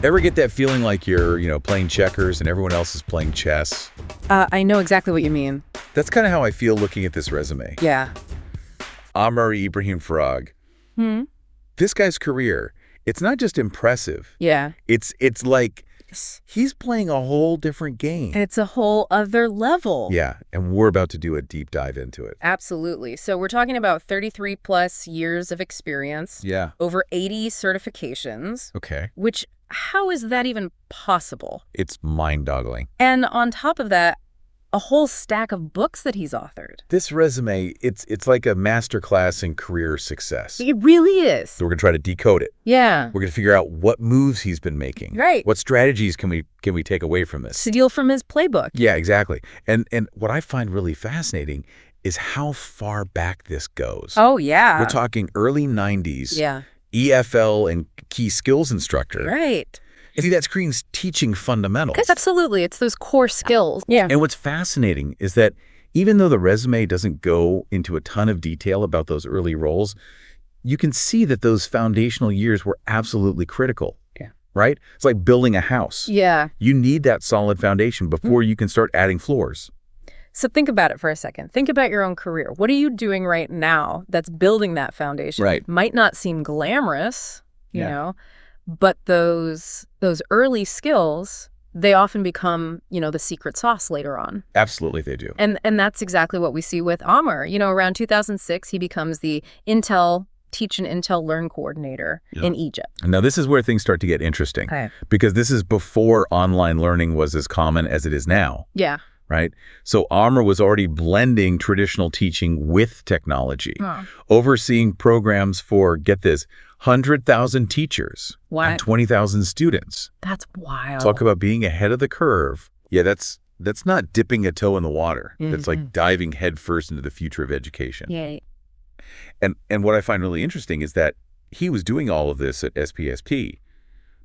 Ever get that feeling like you're, playing checkers and everyone else is playing chess? I know exactly what you mean. That's kind of how I feel looking at this resume. Yeah. Amr Farag. This guy's career, it's not just impressive. Yeah. It's like he's playing a whole different game. It's a whole other level. Yeah, and we're about to do a deep dive into it. Absolutely. So we're talking about 33 plus years of experience. Yeah. Over 80 certifications. Okay. Which, how is that even possible? It's mind-boggling. And on top of that, a whole stack of books that he's authored. This resume, it's like a masterclass in career success. It really is. So we're going to try to decode it. Yeah. We're going to figure out what moves he's been making. Right. What strategies can we take away from this? Steal from his playbook. Yeah, exactly. And what I find really fascinating is how far back this goes. Oh, yeah. We're talking early 90s. Yeah. EFL and key skills instructor. Right. See, that screen's teaching fundamentals. Absolutely. It's those core skills. Yeah. And what's fascinating is that even though the resume doesn't go into a ton of detail about those early roles, you can see that those foundational years were absolutely critical. Yeah. Right? It's like building a house. Yeah. You need that solid foundation before you can start adding floors. So think about it for a second. Think about your own career. What are you doing right now that's building that foundation? Right. Might not seem glamorous, you Yeah. know, but those early skills, they often become, the secret sauce later on. Absolutely, they do. And that's exactly what we see with Amr. Around 2006, he becomes the Teach and Intel Learn coordinator in Egypt. Now, this is where things start to get interesting. Okay. Because this is before online learning was as common as it is now. Yeah. Right? So Amr was already blending traditional teaching with technology, overseeing programs for, get this, 100,000 teachers and 20,000 students. That's wild. Talk about being ahead of the curve. Yeah, that's not dipping a toe in the water. That's like diving headfirst into the future of education. Yeah. And what I find really interesting is that he was doing all of this at SPSP,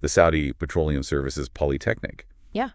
the Saudi Petroleum Services Polytechnic. Yeah.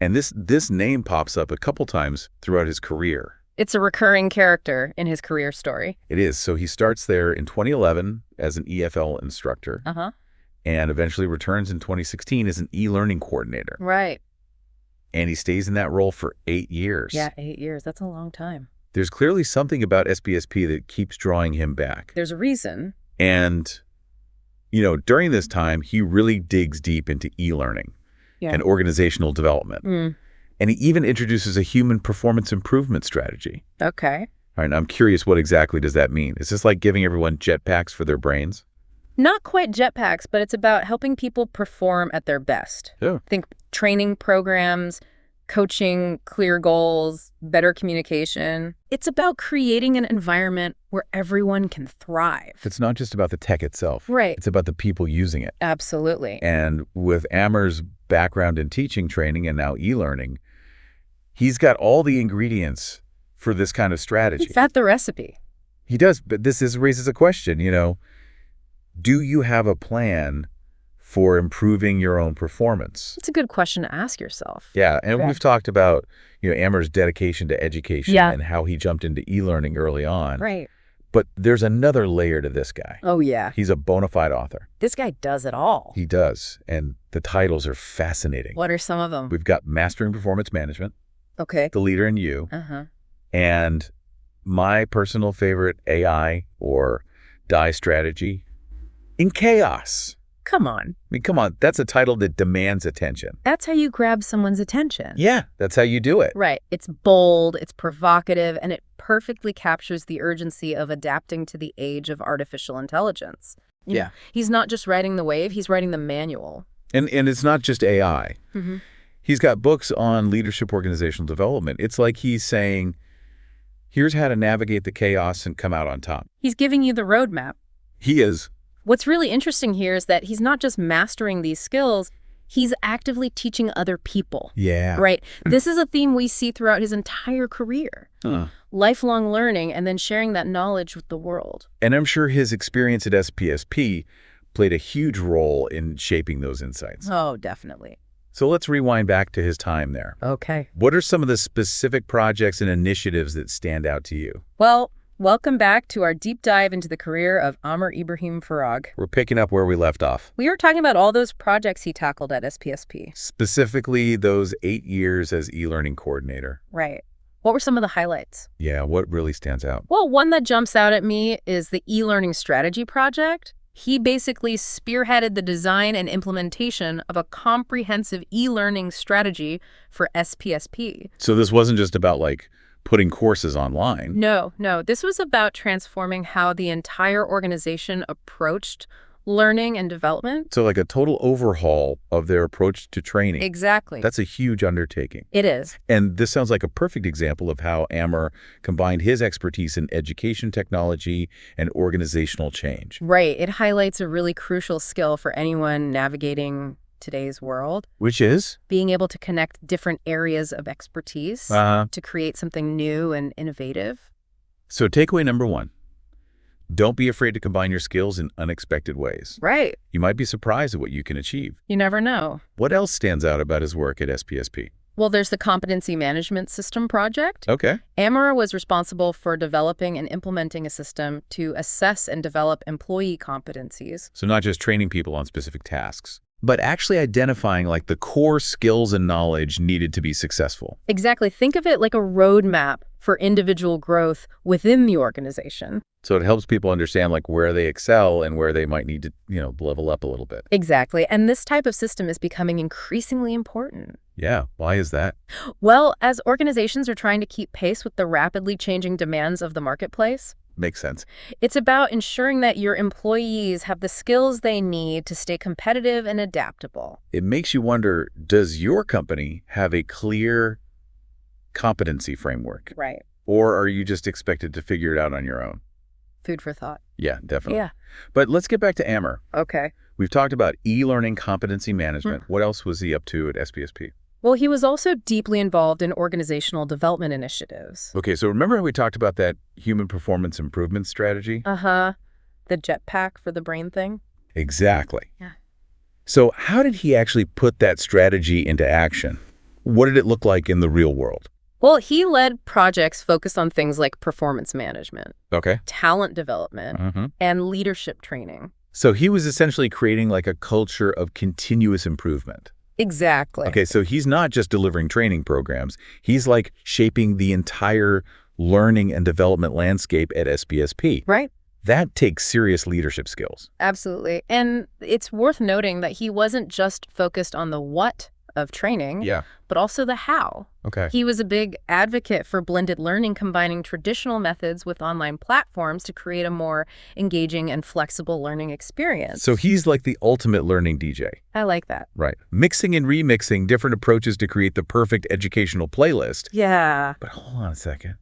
And this name pops up a couple times throughout his career. It's a recurring character in his career story. It is. So he starts there in 2011 as an EFL instructor and eventually returns in 2016 as an e-learning coordinator. Right. And he stays in that role for 8 years. Yeah, 8 years. That's a long time. There's clearly something about SPSP that keeps drawing him back. There's a reason. And, during this time, he really digs deep into e-learning and organizational development. And he even introduces a human performance improvement strategy. Okay. All right, I'm curious, what exactly does that mean? Is this like giving everyone jetpacks for their brains? Not quite jetpacks, but it's about helping people perform at their best. Yeah. Think training programs, coaching, clear goals, better communication. It's about creating an environment where everyone can thrive. It's not just about the tech itself. Right. It's about the people using it. Absolutely. And with Amr's background in teaching, training, and now e-learning, he's got all the ingredients for this kind of strategy. He's got the recipe. He does, but raises a question, do you have a plan for improving your own performance? It's a good question to ask yourself. Yeah, and we've talked about, Amr's dedication to education and how he jumped into e-learning early on. Right. But there's another layer to this guy. Oh, yeah. He's a bona fide author. This guy does it all. He does, and the titles are fascinating. What are some of them? We've got Mastering Performance Management, Okay. The Leader in You, and my personal favorite, AI or Die Strategy in Chaos. Come on. I mean, come on. That's a title that demands attention. That's how you grab someone's attention. Yeah, that's how you do it. Right. It's bold, it's provocative, and it perfectly captures the urgency of adapting to the age of artificial intelligence. You know, he's not just riding the wave, he's writing the manual. And it's not just AI. He's got books on leadership organizational development. It's like he's saying, here's how to navigate the chaos and come out on top. He's giving you the roadmap. He is. What's really interesting here is that he's not just mastering these skills, he's actively teaching other people. Yeah. Right? This is a theme we see throughout his entire career. Lifelong learning and then sharing that knowledge with the world. And I'm sure his experience at SPSP played a huge role in shaping those insights. Oh, definitely. So let's rewind back to his time there. Okay. What are some of the specific projects and initiatives that stand out to you? Well, Welcome back to our deep dive into the career of Amr Farag. We're picking up where we left off. We were talking about all those projects he tackled at SPSP. Specifically, those 8 years as e-learning coordinator. Right. What were some of the highlights? Yeah, what really stands out? Well, one that jumps out at me is the e-learning strategy project. He basically spearheaded the design and implementation of a comprehensive e-learning strategy for SPSP. So this wasn't just about, putting courses online. No. This was about transforming how the entire organization approached learning and development. So a total overhaul of their approach to training. Exactly. That's a huge undertaking. It is. And this sounds like a perfect example of how Amr combined his expertise in education technology and organizational change. Right. It highlights a really crucial skill for anyone navigating today's world. Which is? Being able to connect different areas of expertise to create something new and innovative. So takeaway number 1, don't be afraid to combine your skills in unexpected ways. Right. You might be surprised at what you can achieve. You never know. What else stands out about his work at SPSP? Well, there's the Competency Management System project. Okay. Amr was responsible for developing and implementing a system to assess and develop employee competencies. So not just training people on specific tasks, but actually identifying the core skills and knowledge needed to be successful. Exactly. Think of it like a roadmap for individual growth within the organization. So it helps people understand where they excel and where they might need to, level up a little bit. Exactly. And this type of system is becoming increasingly important. Yeah. Why is that? Well, as organizations are trying to keep pace with the rapidly changing demands of the marketplace, Makes sense. it's about ensuring that your employees have the skills they need to stay competitive and adaptable. It makes you wonder, does your company have a clear competency framework? Right. Or are you just expected to figure it out on your own? Food for thought. Yeah, definitely. Yeah. But let's get back to Amr. Okay. We've talked about e-learning competency management. What else was he up to at SPSP? Well, he was also deeply involved in organizational development initiatives. Okay, so remember how we talked about that human performance improvement strategy? The jetpack for the brain thing? Exactly. Yeah. So how did he actually put that strategy into action? What did it look like in the real world? Well, he led projects focused on things like performance management, Okay. talent development, and leadership training. So he was essentially creating a culture of continuous improvement. Exactly. Okay, so he's not just delivering training programs. He's shaping the entire learning and development landscape at SPSP. Right. That takes serious leadership skills. Absolutely. And it's worth noting that he wasn't just focused on the what of training, but also the how. Okay. He was a big advocate for blended learning, combining traditional methods with online platforms to create a more engaging and flexible learning experience. So he's the ultimate learning DJ. I like that. Right. Mixing and remixing different approaches to create the perfect educational playlist. Yeah. But hold on a second.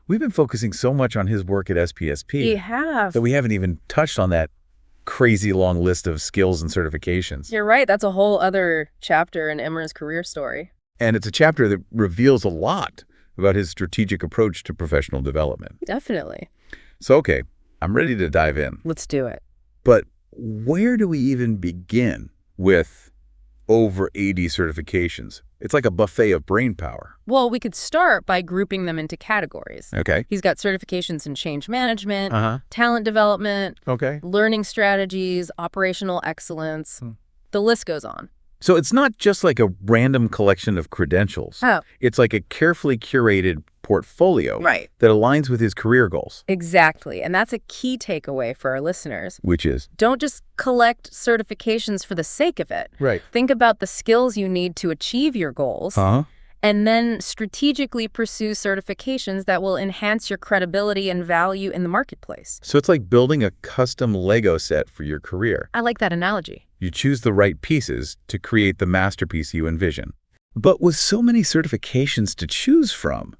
We've been focusing so much on his work at SPSP We have. that we haven't even touched on that crazy long list of skills and certifications. You're right. That's a whole other chapter in Amr's career story. And it's a chapter that reveals a lot about his strategic approach to professional development. Definitely. So, okay, I'm ready to dive in. Let's do it. But where do we even begin with over 80 certifications? It's like a buffet of brain power. Well, we could start by grouping them into categories. Okay. He's got certifications in change management, talent development, learning strategies, operational excellence. The list goes on. So it's not just a random collection of credentials. Oh. It's a carefully curated portfolio Right. that aligns with his career goals. Exactly. And that's a key takeaway for our listeners. Which is? Don't just collect certifications for the sake of it. Right. Think about the skills you need to achieve your goals. And then strategically pursue certifications that will enhance your credibility and value in the marketplace. So it's like building a custom Lego set for your career. I like that analogy. You choose the right pieces to create the masterpiece you envision. But with so many certifications to choose from,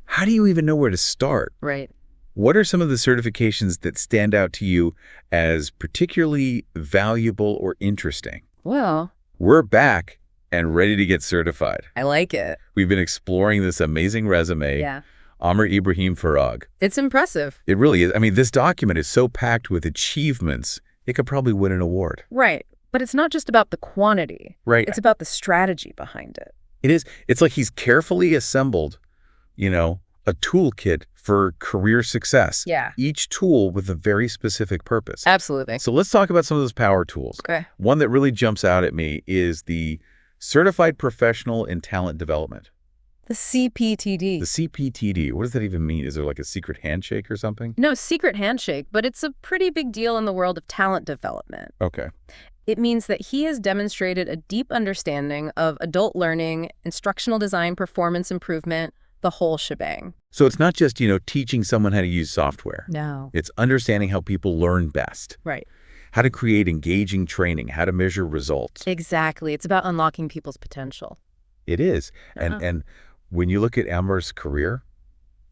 how do you even know where to start? Right. What are some of the certifications that stand out to you as particularly valuable or interesting? Well, we're back and ready to get certified. I like it. We've been exploring this amazing resume. Yeah. Amr Farag. It's impressive. It really is. I mean, this document is so packed with achievements, it could probably win an award. Right. But it's not just about the quantity. Right. It's about the strategy behind it. It is. It's like he's carefully assembled, a toolkit for career success. Yeah. Each tool with a very specific purpose. Absolutely. So let's talk about some of those power tools. Okay. One that really jumps out at me is the Certified Professional in Talent Development. The CPTD. The CPTD, what does that even mean? Is there like a secret handshake or something? No, secret handshake, but it's a pretty big deal in the world of talent development. Okay. It means that he has demonstrated a deep understanding of adult learning, instructional design, performance improvement, the whole shebang. So it's not just, teaching someone how to use software. No. It's understanding how people learn best, Right. how to create engaging training, how to measure results. Exactly. It's about unlocking people's potential. It is. And when you look at Amr's career,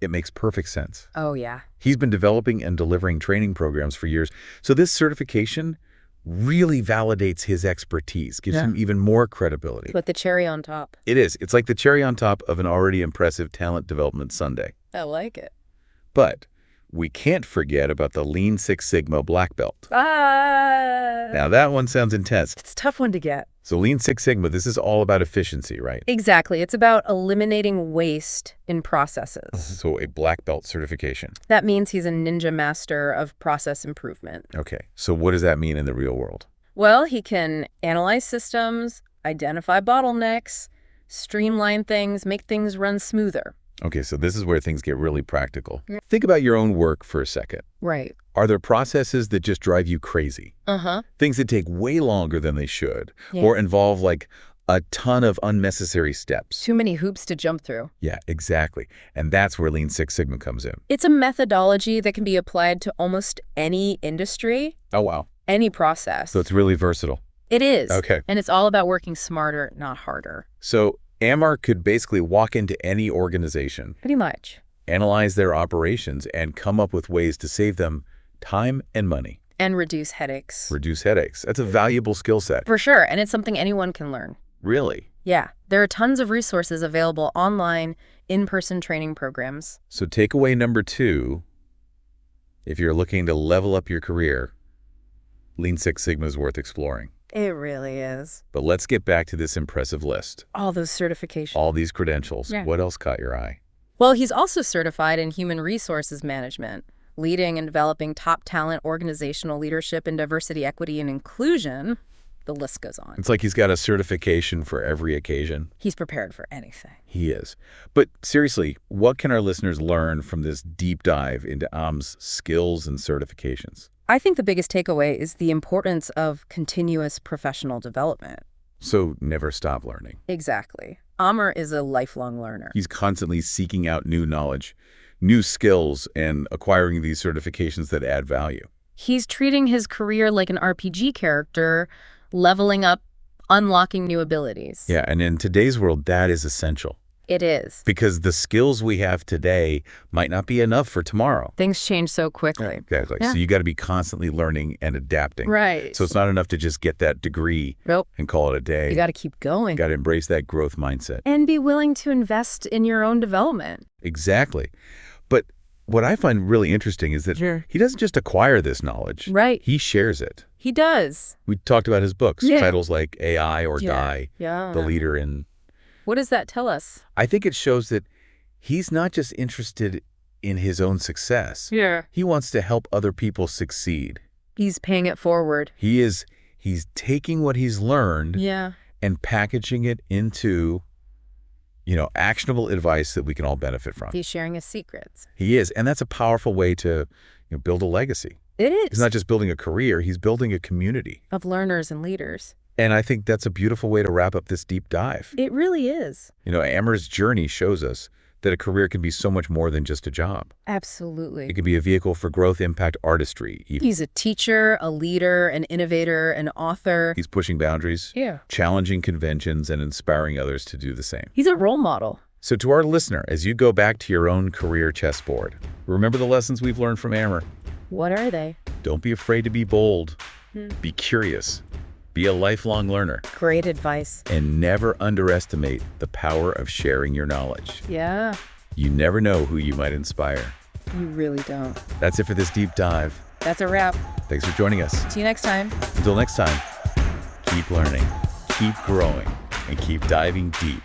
it makes perfect sense. Oh, yeah. He's been developing and delivering training programs for years. So this certification really validates his expertise, gives him even more credibility. Put the cherry on top. It is. It's like the cherry on top of an already impressive talent development sundae. I like it. But we can't forget about the Lean Six Sigma black belt. Now that one sounds intense. It's a tough one to get. So Lean Six Sigma, this is all about efficiency, right? Exactly. It's about eliminating waste in processes. So a black belt certification. That means he's a ninja master of process improvement. Okay. So what does that mean in the real world? Well, he can analyze systems, identify bottlenecks, streamline things, make things run smoother. Okay, so this is where things get really practical. Think about your own work for a second. Right. Are there processes that just drive you crazy? Things that take way longer than they should, or involve like a ton of unnecessary steps. Too many hoops to jump through. Yeah, exactly. And that's where Lean Six Sigma comes in. It's a methodology that can be applied to almost any industry. Oh, wow. Any process. So it's really versatile. It is. Okay. And it's all about working smarter, not harder. So Amr could basically walk into any organization, Pretty much. analyze their operations, and come up with ways to save them time and money. And reduce headaches. Reduce headaches. That's a valuable skill set. For sure. And it's something anyone can learn. Really? Yeah. There are tons of resources available online, in-person training programs. So takeaway number 2, if you're looking to level up your career, Lean Six Sigma is worth exploring. It really is. But let's get back to this impressive list. All those certifications. All these credentials. Yeah. What else caught your eye? Well, he's also certified in human resources management, leading and developing top talent, organizational leadership, and diversity, equity, and inclusion. The list goes on. It's like he's got a certification for every occasion. He's prepared for anything. He is. But seriously, what can our listeners learn from this deep dive into Amr's skills and certifications? I think the biggest takeaway is the importance of continuous professional development. So never stop learning. Exactly. Amr is a lifelong learner. He's constantly seeking out new knowledge, new skills, and acquiring these certifications that add value. He's treating his career like an RPG character, leveling up, unlocking new abilities. Yeah, and in today's world, that is essential. It is. Because the skills we have today might not be enough for tomorrow. Things change so quickly. Exactly. Yeah. So you got to be constantly learning and adapting. Right. So it's not enough to just get that degree and call it a day. You got to keep going. You got to embrace that growth mindset. And be willing to invest in your own development. Exactly. But what I find really interesting is that he doesn't just acquire this knowledge. Right. He shares it. He does. We talked about his books, titles like AI or Die, Yeah. The Leader in... What does that tell us? I think it shows that he's not just interested in his own success. Yeah. He wants to help other people succeed. He's paying it forward. He's taking what he's learned and packaging it into, actionable advice that we can all benefit from. He's sharing his secrets. He is. And that's a powerful way to build a legacy. It is. He's not just building a career, he's building a community. Of learners and leaders. And I think that's a beautiful way to wrap up this deep dive. It really is. Amr's journey shows us that a career can be so much more than just a job. Absolutely. It can be a vehicle for growth, impact, artistry. He's a teacher, a leader, an innovator, an author. He's pushing boundaries, challenging conventions, and inspiring others to do the same. He's a role model. So to our listener, as you go back to your own career chessboard, remember the lessons we've learned from Amr. What are they? Don't be afraid to be bold. Be curious. Be a lifelong learner. Great advice. And never underestimate the power of sharing your knowledge. Yeah. You never know who you might inspire. You really don't. That's it for this deep dive. That's a wrap. Thanks for joining us. See you next time. Until next time, keep learning, keep growing, and keep diving deep